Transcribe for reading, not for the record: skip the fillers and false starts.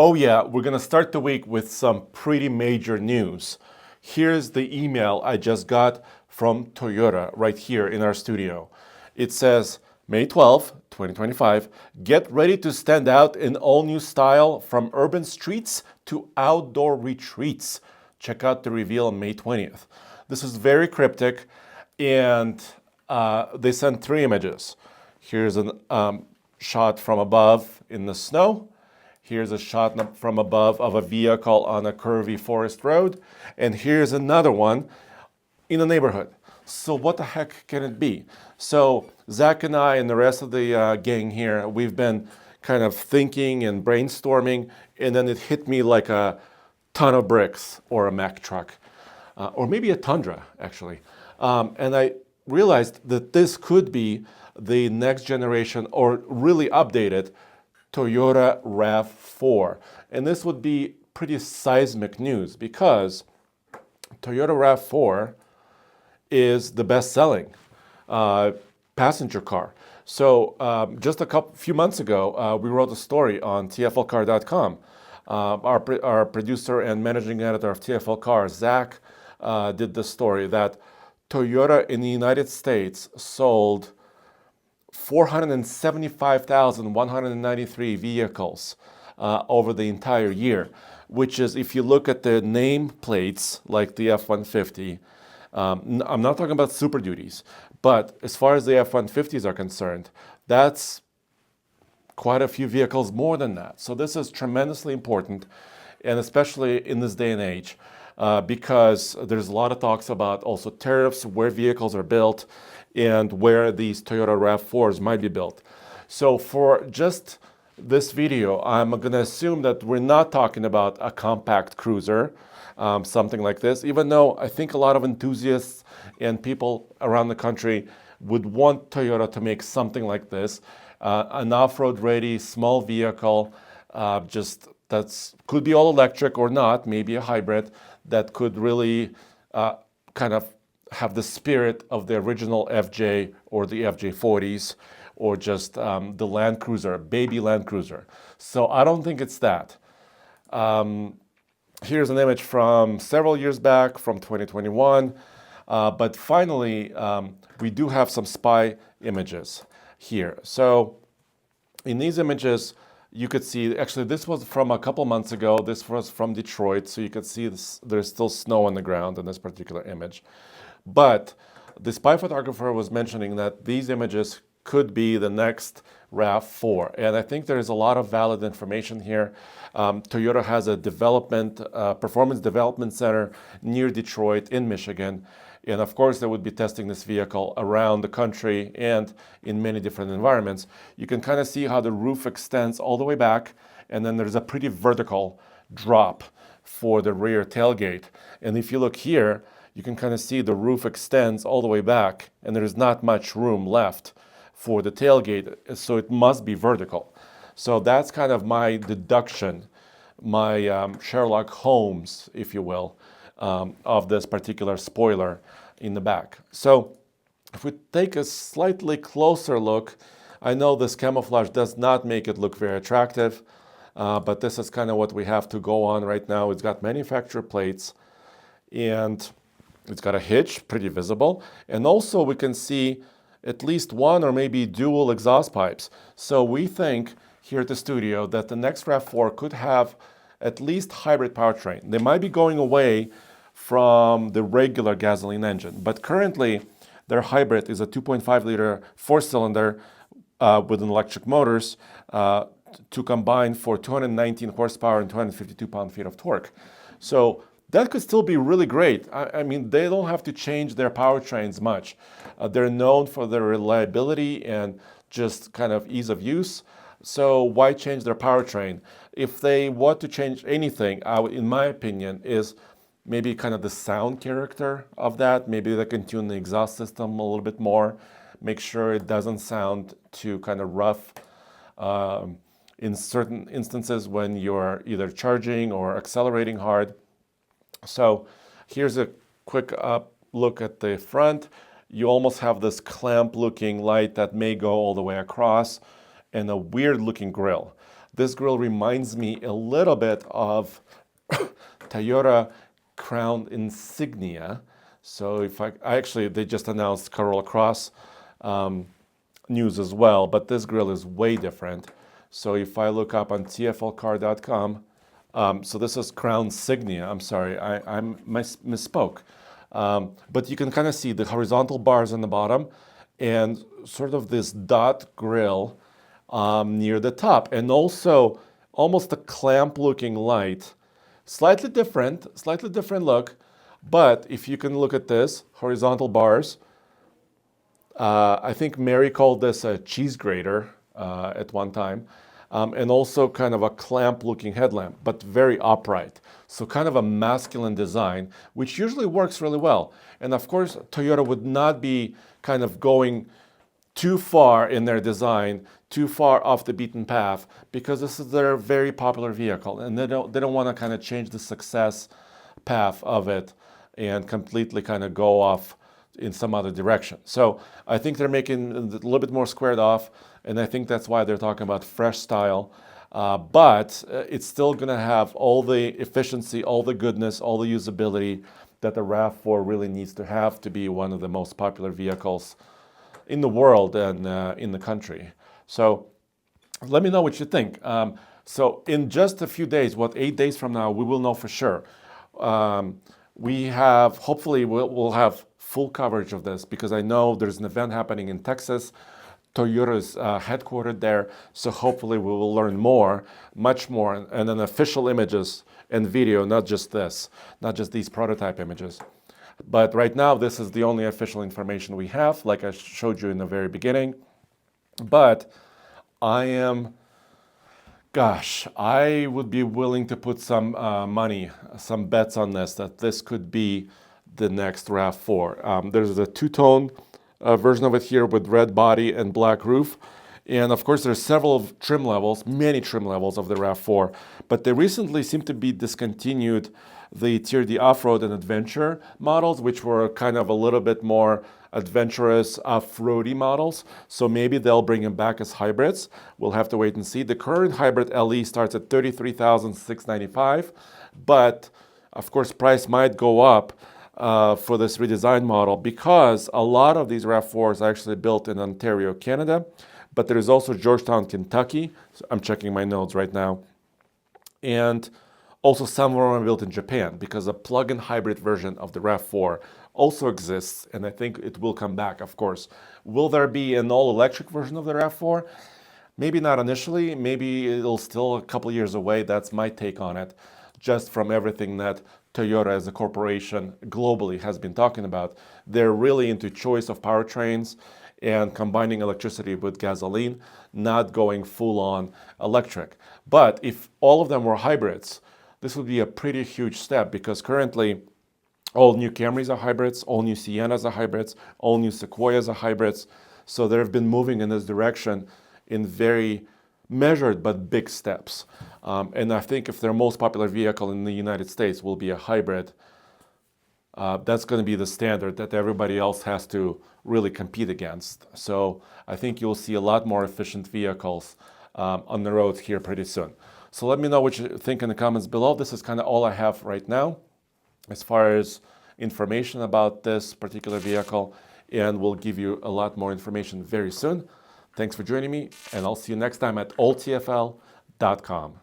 Oh yeah, we're gonna start the week with some pretty major news. Here's the email I just got from Toyota right here in our studio. It says, May 12, 2025, get ready to stand out in all new style from urban streets to outdoor retreats. Check out the reveal on May 20th. This is very cryptic, and they sent three images. Here's a shot from above in the snow. Here's a shot from above of a vehicle on a curvy forest road. And here's another one in a neighborhood. So what the heck can it be? So Zach and I and the rest of the gang here, we've been kind of thinking and brainstorming, and then it hit me like a ton of bricks or a Mack truck, or maybe a Tundra, actually. And I realized that this could be the next generation or really updated Toyota RAV4. And this would be pretty seismic news because Toyota RAV4 is the best-selling passenger car. So just a few months ago, we wrote a story on TFLcar.com. Our producer and managing editor of TFL Cars, Zach, did the story that Toyota in the United States sold 475,193 vehicles over the entire year, which is, if you look at the name plates like the F-150, I'm not talking about Super Duties, but as far as the F-150s are concerned, that's quite a few vehicles more than that. So this is tremendously important, and especially in this day and age, because there's a lot of talks about also tariffs, where vehicles are built, and where these Toyota RAV4s might be built. So for just this video, I'm going to assume that we're not talking about a compact cruiser, something like this, even though I think a lot of enthusiasts and people around the country would want Toyota to make something like this, an off-road ready small vehicle, could be all electric or not, maybe a hybrid that could really kind of have the spirit of the original FJ or the FJ40s, or just the Land Cruiser, baby Land Cruiser. So I don't think it's that. Here's an image from several years back, from 2021. But finally, we do have some spy images here. So in these images, you could see, actually this was from a couple months ago. This was from Detroit, so you could see there's still snow on the ground in this particular image. But the spy photographer was mentioning that these images could be the next RAV4. And I think there is a lot of valid information here. Toyota has a performance development center near Detroit in Michigan. And of course, they would be testing this vehicle around the country and in many different environments. You can kind of see how the roof extends all the way back, and then there's a pretty vertical drop for the rear tailgate. And if you look here, you can kind of see the roof extends all the way back, and there's not much room left for the tailgate, so it must be vertical. So that's kind of my deduction, my Sherlock Holmes, if you will, of this particular spoiler in the back. So if we take a slightly closer look, I know this camouflage does not make it look very attractive, but this is kind of what we have to go on right now. It's got manufacturer plates, and it's got a hitch, pretty visible. And also we can see at least one or maybe dual exhaust pipes. So we think here at the studio that the next RAV4 could have at least hybrid powertrain. They might be going away from the regular gasoline engine, but currently their hybrid is a 2.5 liter four-cylinder with an electric motors to combine for 219 horsepower and 252 pound-feet of torque. So that could still be really great. I mean, they don't have to change their powertrains much. They're known for their reliability and just kind of ease of use. So why change their powertrain? If they want to change anything, in my opinion, is maybe kind of the sound character of that. Maybe they can tune the exhaust system a little bit more, make sure it doesn't sound too kind of rough in certain instances when you're either charging or accelerating hard. So here's a quick look at the front. You almost have this clamp looking light that may go all the way across, and a weird looking grille. This grille reminds me a little bit of Toyota Crown Insignia. So if I actually, they just announced Corolla Cross news as well, but this grille is way different. So if I look up on tflcar.com, so this is Crown Insignia. I'm sorry, I misspoke. But you can kind of see the horizontal bars on the bottom and sort of this dot grille near the top, and also almost a clamp-looking light. Slightly different look, but if you can look at this, horizontal bars, I think Mary called this a cheese grater at one time, and also kind of a clamp-looking headlamp, but very upright. So kind of a masculine design, which usually works really well. And of course, Toyota would not be kind of going too far in their design, too far off the beaten path, because this is their very popular vehicle, and they don't want to kind of change the success path of it and completely kind of go off in some other direction. So I think they're making a little bit more squared off, and I think that's why they're talking about fresh style. But it's still going to have all the efficiency, all the goodness, all the usability that the RAV4 really needs to have to be one of the most popular vehicles in the world and in the country. So let me know what you think. So in just a few days, 8 days from now, we will know for sure. Hopefully we'll have full coverage of this, because I know there's an event happening in Texas. Toyota is headquartered there, so hopefully we will learn more, much more, and then official images and video, not just these prototype images. But right now, this is the only official information we have, like I showed you in the very beginning. But I would be willing to put some money, some bets on this, that this could be the next RAV4. There's a two-tone version of it here with red body and black roof. And of course, there's several trim levels, many trim levels of the RAV4, but they recently seem to be discontinued the Tier D off-road and adventure models, which were kind of a little bit more adventurous off-roady models. So maybe they'll bring them back as hybrids. We'll have to wait and see. The current hybrid LE starts at $33,695, but of course, price might go up for this redesigned model, because a lot of these RAV4s are actually built in Ontario, Canada, but there is also Georgetown, Kentucky. So I'm checking my notes right now. And also some of them are built in Japan, because a plug-in hybrid version of the RAV4 also exists, and I think it will come back, of course. Will there be an all-electric version of the RAV4? Maybe not initially. Maybe it'll still a couple years away. That's my take on it, just from everything that Toyota as a corporation globally has been talking about. They're really into choice of powertrains and combining electricity with gasoline, not going full-on electric. But if all of them were hybrids, this would be a pretty huge step, because currently all new Camrys are hybrids, all new Siennas are hybrids, all new Sequoias are hybrids. So they've been moving in this direction in very measured but big steps. And I think if their most popular vehicle in the United States will be a hybrid, that's going to be the standard that everybody else has to really compete against. So I think you'll see a lot more efficient vehicles on the road here pretty soon. So let me know what you think in the comments below. This is kind of all I have right now as far as information about this particular vehicle, and we'll give you a lot more information very soon. Thanks for joining me, and I'll see you next time at alltfl.com.